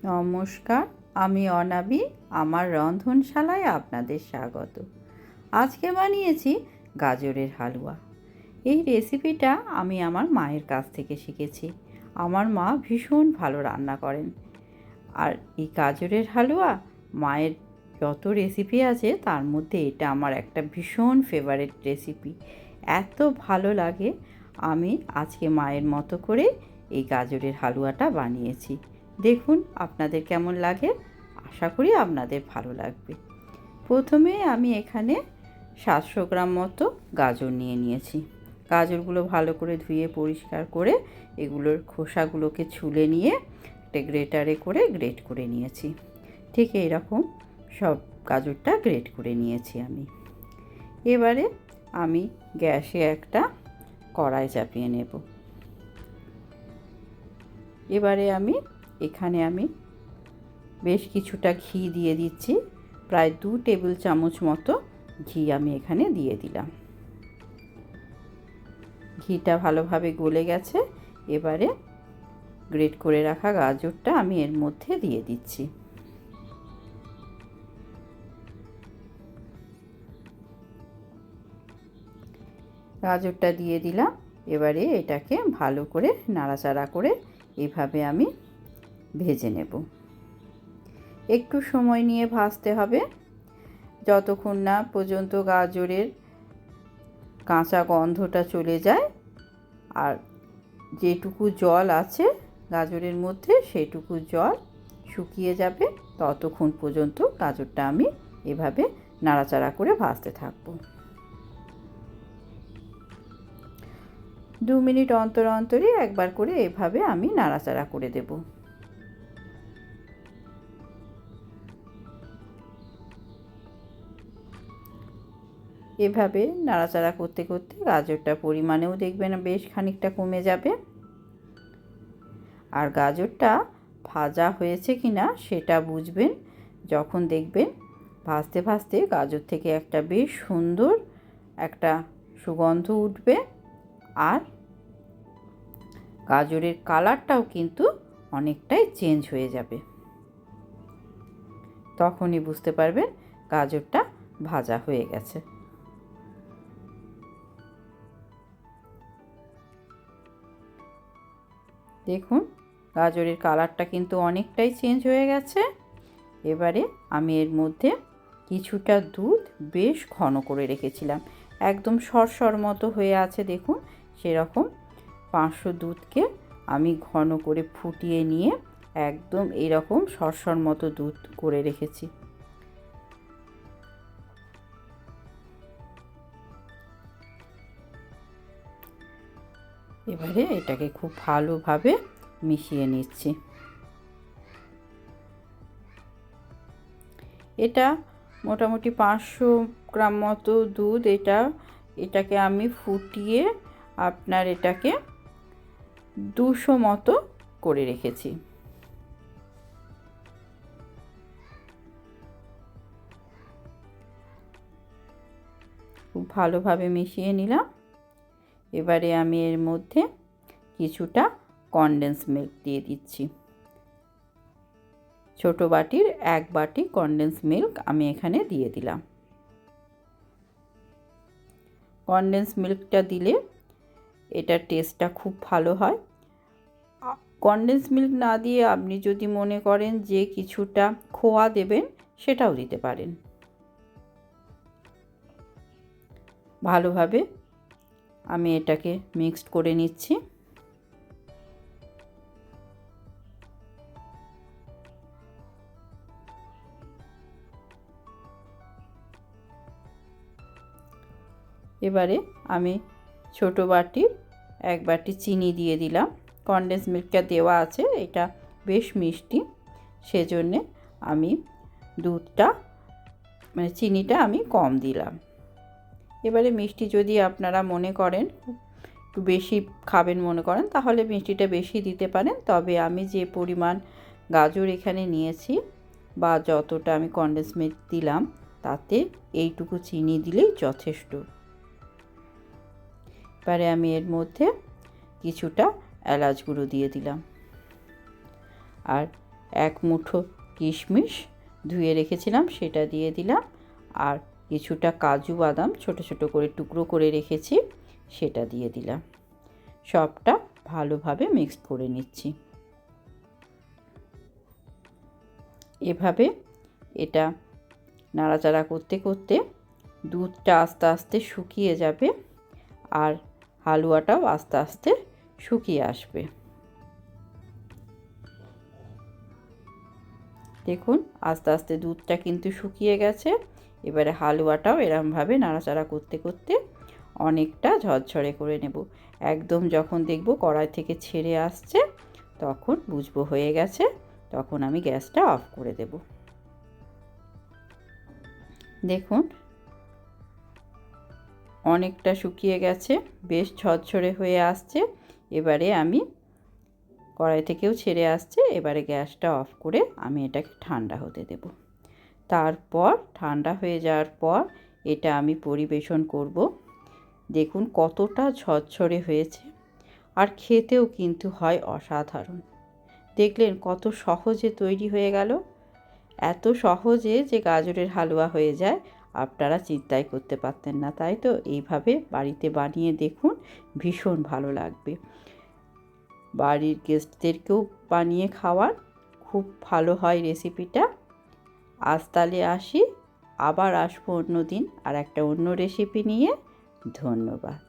নমস্কার, আমি অনাবি। আমার রন্ধনশালায় আপনাদের স্বাগত। আজকে বানিয়েছি গাজরের হালুয়া। এই রেসিপিটা আমি আমার মায়ের কাছ থেকে শিখেছি। আমার মা ভীষণ ভালো রান্না করেন। আর এই গাজরের হালুয়া মায়ের যত রেসিপি আছে তার মধ্যে এটা আমার একটা ভীষণ ফেভারিট রেসিপি। এত ভালো লাগে, আমি আজকে মায়ের মতো করে এই গাজরের হালুয়াটা বানিয়েছি। দেখুন আপনাদের কেমন লাগে, আশা করি আপনাদের ভালো লাগবে। প্রথমে আমি এখানে 700 গ্রাম মতো গাজর নিয়ে নিয়েছি। গাজরগুলো ভালো করে ধুয়ে পরিষ্কার করে এগুলোর খোসাগুলোকে ছুলে নিয়ে একটা গ্রেটারে করে গ্রেট করে নিয়েছি। ঠিক এইরকম সব গাজরটা গ্রেট করে নিয়েছি আমি। এবারে আমি গ্যাসে একটা কড়াই চাপিয়ে নেব। এবারে এখানে আমি বেশ কিছুটা ঘি দিয়ে দিচ্ছি। প্রায় 2 টেবিল চামচ মতো ঘি আমি এখানে দিয়ে দিলাম। ঘিটা ভালোভাবে গলে গেছে। এবারে গ্রেট করে রাখা গাজরটা আমি এর মধ্যে দিয়ে দিচ্ছি। গাজরটা দিয়ে দিলাম। এবারে এটাকে ভালো করে নাড়াচাড়া করে এভাবে আমি ভেজে নেব। একটু সময় নিয়ে ভাজতে হবে, যতক্ষণ না পর্যন্ত গাজরের কাঁচা গন্ধটা চলে যায় আর যেটুকু জল আছে গাজরের মধ্যে সেটুকু জল শুকিয়ে যাবে, ততক্ষণ পর্যন্ত গাজরটা আমি এভাবে নাড়াচাড়া করে ভাজতে থাকব। 2 মিনিট অন্তর অন্তরই একবার করে এভাবে আমি নাড়াচাড়া করে দেব। এভাবে নাড়াচাড়া করতে করতে গাজরটা পরিমাণেও দেখবেন বেশ খানিকটা কমে যাবে। আর গাজরটা ভাজা হয়েছে কিনা সেটা বুঝবেন যখন দেখবেন ভাজতে ভাজতে গাজর থেকে একটা বেশ সুন্দর একটা সুগন্ধ উঠবে, আর গাজরের কালারটাও কিন্তু অনেকটাই চেঞ্জ হয়ে যাবে। তখনই বুঝতে পারবেন গাজরটা ভাজা হয়ে গেছে। দেখুন গাজরের কালারটা কিন্তু অনেকটাই চেঞ্জ হয়ে গেছে। এবারে আমি এর মধ্যে কিছুটা দুধ বেশ ঘন করে রেখেছিলাম, একদম সরসর মতো হয়ে আছে দেখুন, সেরকম 500 দুধকে আমি ঘন করে ফুটিয়ে নিয়ে একদম এরকম সরসর মতো দুধ করে রেখেছি। এবারে এটাকে খুব ভালোভাবে মিশিয়ে নিচ্ছি। এটা মোটামুটি 500 গ্রাম মতো দুধ। এটাকে আমি ফুটিয়ে আপনার এটাকে 200 মতো করে রেখেছি। খুব ভালোভাবে মিশিয়ে নিলাম। এবারে আমি এর মধ্যে কিছুটা কনডেন্স মিল্ক দিয়ে দিচ্ছি। ছোট বাটির 1 বাটি কনডেন্স মিল্ক আমি এখানে দিয়ে দিলাম। কনডেন্স মিল্কটা দিলে এটার টেস্টটা খুব ভালো হয়। কনডেন্স মিল্ক না দিয়ে আপনি যদি মনে করেন যে কিছুটা খোয়া দেবেন সেটাও দিতে পারেন। ভালোভাবে আমি এটাকে মিক্সড করে নিচ্ছি। এবারে আমি ছোট বাটির 1 বাটি চিনি দিয়ে দিলাম। কনডেন্স মিল্কটা দেওয়া আছে, এটা বেশ মিষ্টি, সেজন্যে আমি দুধটা চিনিটা আমি কম দিলাম। এবারে মিষ্টি যদি আপনারা মনে করেন একটু বেশি খাবেন মনে করেন তাহলে মিষ্টিটা বেশি দিতে পারেন, তবে আমি যে পরিমাণ গাজর এখানে নিয়েছি বা যতটা আমি কনডেন্স মিল্ক দিলাম তাতে এইটুকু চিনি দিলেই যথেষ্ট। এবারে আমি এর মধ্যে কিছুটা এলাচ গুঁড়ো দিয়ে দিলাম আর এক মুঠো কিশমিশ ধুয়ে রেখেছিলাম সেটা দিয়ে দিলাম, আর কিছুটা কাজু বাদাম ছোট ছোট করে টুকরো করে রেখেছি সেটা দিয়ে দিলাম। সবটা ভালোভাবে মিক্স করে নিচ্ছি। এভাবে এটা নাড়াচাড়া করতে করতে দুধটা আস্তে আস্তে শুকিয়ে যাবে আর হালুয়াটাও আস্তে আস্তে শুকিয়ে আসবে। দেখুন আস্তে আস্তে দুধটা কিন্তু শুকিয়ে গেছে। এবারে হালুয়াটাও এরমভাবে নাড়াচাড়া করতে করতে অনেকটা ঝরঝরে করে নেব। একদম যখন দেখব কড়াই থেকে ছেড়ে আসছে তখন বুঝবো হয়ে গেছে, তখন আমি গ্যাসটা অফ করে দেব। দেখুন অনেকটা শুকিয়ে গেছে, বেশ ঝরঝরে হয়ে আসছে। এবারে আমি কড়াই থেকেও ছেড়ে আসছে, এবারে গ্যাসটা অফ করে আমি এটাকে ঠান্ডা হতে দেব। তারপর ঠান্ডা হয়ে যাওয়ার পর এটা আমি পরিবেশন করব। দেখুন কতটা ঝরঝরে হয়েছে, আর খেতেও কিন্তু হয় অসাধারণ। দেখলেন কত সহজে তৈরি হয়ে গেল। এত সহজে যে গাজরের হালুয়া হয়ে যায় আপনারা চিন্তাই করতে পারতেন না, তাই তো? এইভাবে বাড়িতে বানিয়ে দেখুন, ভীষণ ভালো লাগবে। বাড়ির গেস্টদেরকেও বানিয়ে খাওয়ান, খুব ভালো হয় রেসিপিটা। আজ তাহলে আসি, আবার আসবো অন্য দিন আর একটা অন্য রেসিপি নিয়ে। ধন্যবাদ।